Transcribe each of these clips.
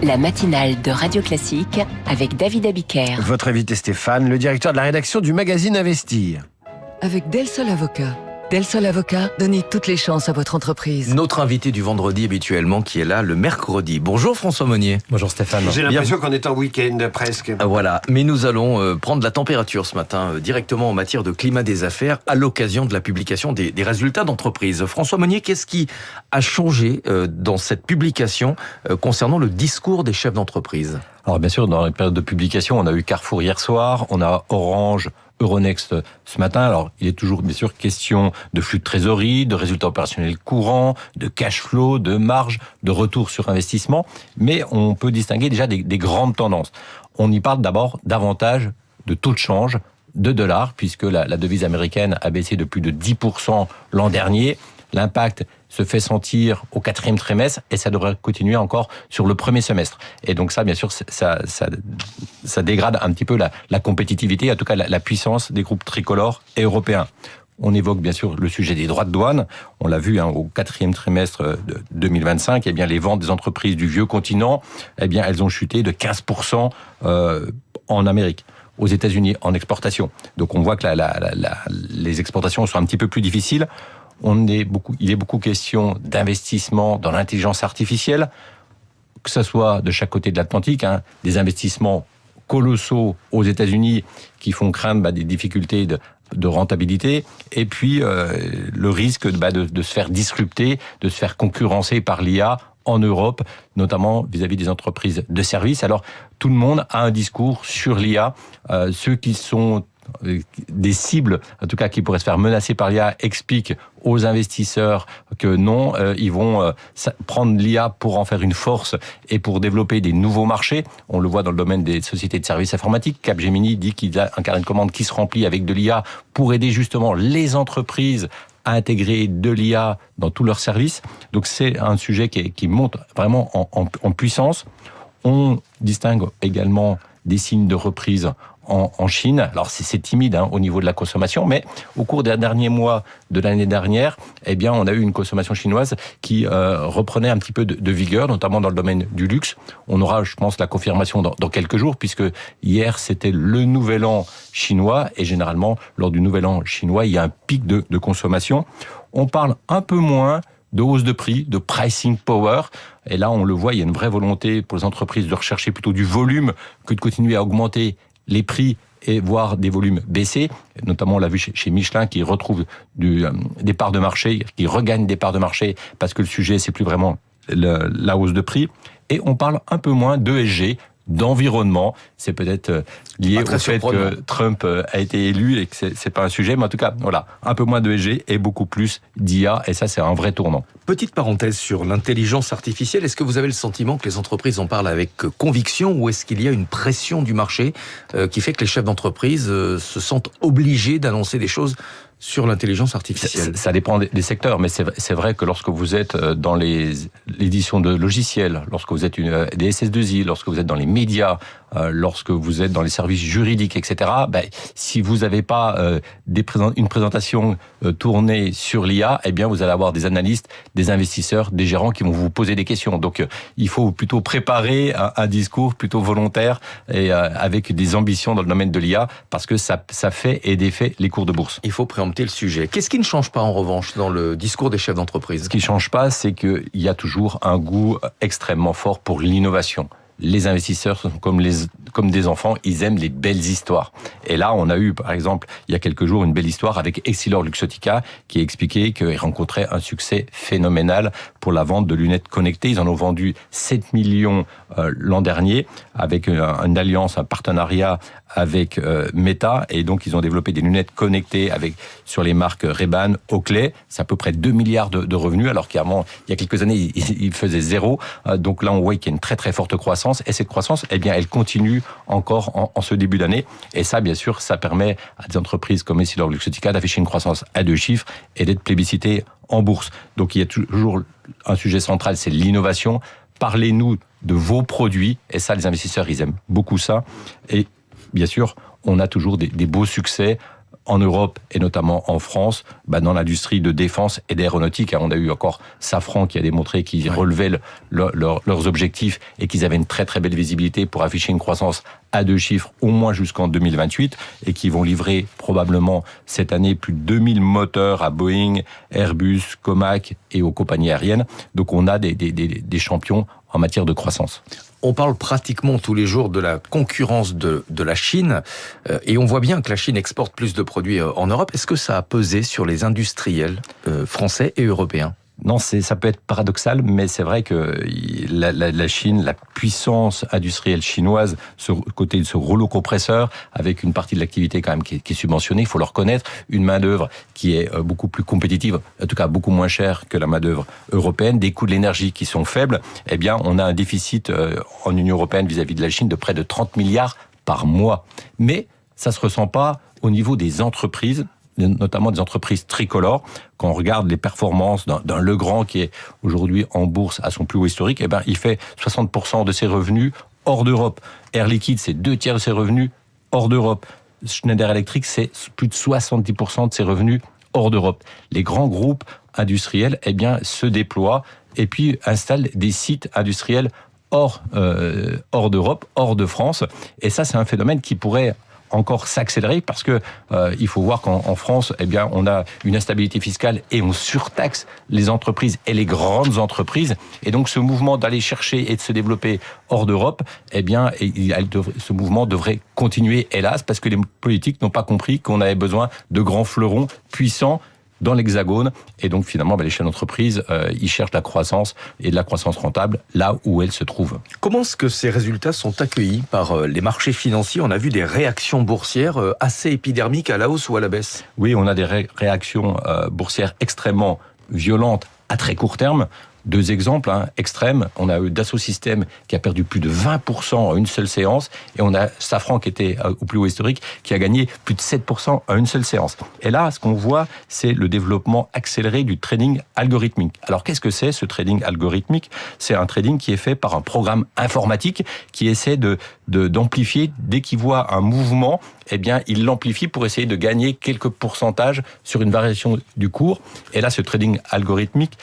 La matinale de Radio Classique avec David Abiker. Votre invité Stéphane, le directeur de la rédaction du magazine Investir. Avec Del Sol Avocat. Del Sol Avocat, donnez toutes les chances à votre entreprise. Notre invité du vendredi habituellement qui est là le mercredi. Bonjour François Monnier. Bonjour Stéphane. J'ai l'impression qu'on est en week-end presque. Voilà, mais nous allons prendre la température ce matin directement en matière de climat des affaires à l'occasion de la publication des résultats d'entreprise. François Monnier, qu'est-ce qui a changé dans cette publication concernant le discours des chefs d'entreprise ? Alors bien sûr, dans la période de publication, on a eu Carrefour hier soir, on a Orange, Euronext ce matin. Alors, il est toujours, bien sûr, question de flux de trésorerie, de résultats opérationnels courants, de cash flow, de marge, de retour sur investissement. Mais on peut distinguer déjà des grandes tendances. On y parle d'abord davantage de taux de change de dollars, puisque la devise américaine a baissé de plus de 10% l'an dernier. L'impact se fait sentir au 4e trimestre et ça devrait continuer encore sur le premier semestre. Et donc ça, bien sûr, ça dégrade un petit peu la compétitivité, en tout cas la puissance des groupes tricolores et européens. On évoque bien sûr le sujet des droits de douane. On l'a vu au 4e trimestre de 2025. Eh bien, les ventes des entreprises du vieux continent, eh bien, elles ont chuté de 15% en Amérique. Aux États-Unis en exportation. Donc on voit que les exportations sont un petit peu plus difficiles. Il est beaucoup question d'investissement dans l'intelligence artificielle, que ce soit de chaque côté de l'Atlantique, des investissements colossaux aux États-Unis qui font craindre des difficultés de rentabilité, et puis le risque de se faire disrupter, de se faire concurrencer par l'IA en Europe, notamment vis-à-vis des entreprises de services. Alors, tout le monde a un discours sur l'IA. Ceux qui sont des cibles, en tout cas qui pourraient se faire menacer par l'IA, expliquent aux investisseurs que non, ils vont prendre l'IA pour en faire une force et pour développer des nouveaux marchés. On le voit dans le domaine des sociétés de services informatiques. Capgemini dit qu'il a un carnet de commandes qui se remplit avec de l'IA pour aider justement les entreprises à intégrer de l'IA dans tous leurs services. Donc c'est un sujet qui monte vraiment en puissance. On distingue également des signes de reprise en Chine. Alors c'est timide au niveau de la consommation, mais au cours des derniers mois de l'année dernière, eh bien on a eu une consommation chinoise qui reprenait un petit peu de vigueur, notamment dans le domaine du luxe. On aura, je pense, la confirmation dans quelques jours, puisque hier c'était le Nouvel An chinois, et généralement lors du Nouvel An chinois, il y a un pic de consommation. On parle un peu moins de hausse de prix, de pricing power. Et là, on le voit, il y a une vraie volonté pour les entreprises de rechercher plutôt du volume que de continuer à augmenter les prix et voir des volumes baisser. Notamment, on l'a vu chez Michelin qui retrouve des parts de marché, qui regagne des parts de marché parce que le sujet, c'est plus vraiment la hausse de prix. Et on parle un peu moins d'ESG, d'environnement. C'est peut-être lié au fait que Trump a été élu et que c'est pas un sujet, mais en tout cas, voilà, un peu moins d'ESG et beaucoup plus d'IA, et ça, c'est un vrai tournant. Petite parenthèse sur l'intelligence artificielle. Est-ce que vous avez le sentiment que les entreprises en parlent avec conviction, ou est-ce qu'il y a une pression du marché qui fait que les chefs d'entreprise se sentent obligés d'annoncer des choses sur l'intelligence artificielle? Ça dépend des secteurs, mais c'est vrai que lorsque vous êtes dans l'édition de logiciels, lorsque vous êtes des SS2I, lorsque vous êtes dans les médias, lorsque vous êtes dans les services juridiques, etc., si vous n'avez pas une présentation tournée sur l'IA, eh bien vous allez avoir des analystes, des investisseurs, des gérants qui vont vous poser des questions. Donc il faut plutôt préparer un discours plutôt volontaire et avec des ambitions dans le domaine de l'IA, parce que ça fait et défait les cours de bourse. Il faut préempter le sujet. Qu'est-ce qui ne change pas en revanche dans le discours des chefs d'entreprise ? Ce qui ne change pas, c'est qu'il y a toujours un goût extrêmement fort pour l'innovation. Les investisseurs sont comme des enfants, ils aiment les belles histoires. Et là, on a eu, par exemple, il y a quelques jours, une belle histoire avec Essilor-Luxottica qui expliquait qu'ils rencontraient un succès phénoménal pour la vente de lunettes connectées. Ils en ont vendu 7 millions l'an dernier avec une alliance, un partenariat avec Meta, et donc ils ont développé des lunettes connectées sur les marques Ray-Ban, Oakley. C'est à peu près 2 milliards de revenus, alors qu'avant, il y a quelques années, ils faisaient 0. Donc là, on voit qu'il y a une très très forte croissance, et cette croissance, eh bien, elle continue encore en ce début d'année. Et ça, bien sûr, ça permet à des entreprises comme Essilor-Luxottica d'afficher une croissance à 2 chiffres et d'être plébiscitées en bourse. Donc il y a toujours un sujet central, c'est l'innovation. Parlez-nous de vos produits, et ça, les investisseurs, ils aiment beaucoup ça. Et bien sûr, on a toujours des beaux succès en Europe et notamment en France, dans l'industrie de défense et d'aéronautique. On a eu encore Safran qui a démontré qu'ils relevaient leurs objectifs et qu'ils avaient une très très belle visibilité pour afficher une croissance à 2 chiffres au moins jusqu'en 2028 et qui vont livrer probablement cette année plus de 2000 moteurs à Boeing, Airbus, Comac et aux compagnies aériennes. Donc on a des champions en matière de croissance. On parle pratiquement tous les jours de la concurrence de la Chine et on voit bien que la Chine exporte plus de produits en Europe. Est-ce que ça a pesé sur les industriels français et européens ? Non, ça peut être paradoxal, mais c'est vrai que la Chine, la puissance industrielle chinoise, ce côté de ce rouleau compresseur, avec une partie de l'activité quand même qui est subventionnée, il faut le reconnaître, une main-d'œuvre qui est beaucoup plus compétitive, en tout cas beaucoup moins chère que la main-d'œuvre européenne, des coûts de l'énergie qui sont faibles, eh bien, on a un déficit en Union européenne vis-à-vis de la Chine de près de 30 milliards par mois. Mais ça se ressent pas au niveau des entreprises, notamment des entreprises tricolores. Quand on regarde les performances d'un Legrand qui est aujourd'hui en bourse à son plus haut historique, eh ben, il fait 60% de ses revenus hors d'Europe. Air Liquide, c'est 2/3 de ses revenus hors d'Europe. Schneider Electric, c'est plus de 70% de ses revenus hors d'Europe. Les grands groupes industriels, eh bien, se déploient et puis installent des sites industriels hors d'Europe, hors de France. Et ça, c'est un phénomène qui pourrait encore s'accélérer parce que il faut voir qu'en France, eh bien, on a une instabilité fiscale et on surtaxe les entreprises et les grandes entreprises. Et donc, ce mouvement d'aller chercher et de se développer hors d'Europe, eh bien, ce mouvement devrait continuer, hélas, parce que les politiques n'ont pas compris qu'on avait besoin de grands fleurons puissants dans l'Hexagone. Et donc, finalement, les chefs d'entreprise, ils cherchent la croissance et de la croissance rentable là où elle se trouve. Comment est-ce que ces résultats sont accueillis par les marchés financiers ? On a vu des réactions boursières assez épidermiques à la hausse ou à la baisse. Oui, on a des réactions boursières extrêmement violentes à très court terme. 2 exemples extrêmes. On a eu Dassault Systèmes qui a perdu plus de 20% en une seule séance. Et on a Safran qui était au plus haut historique qui a gagné plus de 7% en une seule séance. Et là, ce qu'on voit, c'est le développement accéléré du trading algorithmique. Alors, qu'est-ce que c'est ce trading algorithmique ? C'est un trading qui est fait par un programme informatique qui essaie d'amplifier. Dès qu'il voit un mouvement, eh bien, il l'amplifie pour essayer de gagner quelques pourcentages sur une variation du cours. Et là, ce trading algorithmique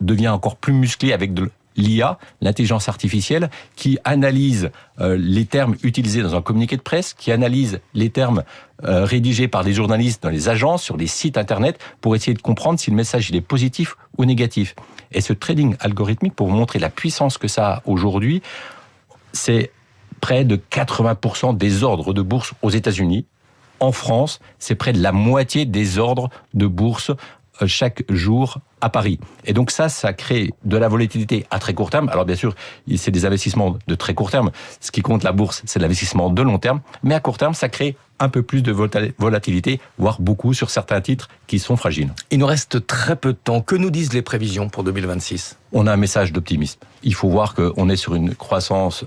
devient encore plus musclé avec de l'IA, l'intelligence artificielle, qui analyse les termes utilisés dans un communiqué de presse, qui analyse les termes rédigés par des journalistes dans les agences, sur les sites internet, pour essayer de comprendre si le message il est positif ou négatif. Et ce trading algorithmique, pour vous montrer la puissance que ça a aujourd'hui, c'est près de 80% des ordres de bourse aux États-Unis. En France, c'est près de la moitié des ordres de bourse chaque jour à Paris. Et donc ça crée de la volatilité à très court terme. Alors bien sûr, c'est des investissements de très court terme. Ce qui compte la bourse, c'est l'investissement de long terme. Mais à court terme, ça crée un peu plus de volatilité, voire beaucoup sur certains titres qui sont fragiles. Il nous reste très peu de temps. Que nous disent les prévisions pour 2026 ? On a un message d'optimisme. Il faut voir qu'on est sur une croissance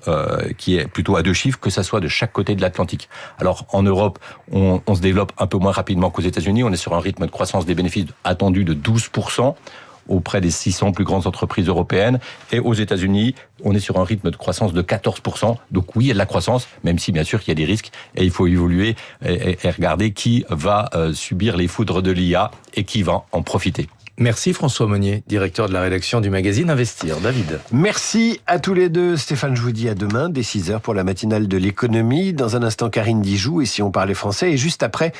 qui est plutôt à 2 chiffres, que ça soit de chaque côté de l'Atlantique. Alors en Europe, on se développe un peu moins rapidement qu'aux États-Unis. On est sur un rythme de croissance des bénéfices attendu de 12%. Auprès des 600 plus grandes entreprises européennes. Et aux États-Unis, on est sur un rythme de croissance de 14%. Donc oui, il y a de la croissance, même si bien sûr il y a des risques. Et il faut évoluer et regarder qui va subir les foudres de l'IA et qui va en profiter. Merci François Monnier, directeur de la rédaction du magazine Investir. David. Merci à tous les deux. Stéphane, je vous dis à demain, dès 6h pour la matinale de l'économie. Dans un instant, Karine Dijoux, et si on parlait français. Et juste après,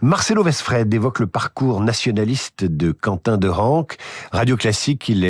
Marcelo Westfred évoque le parcours nationaliste de Quentin de Ranc. Radio Classique, il est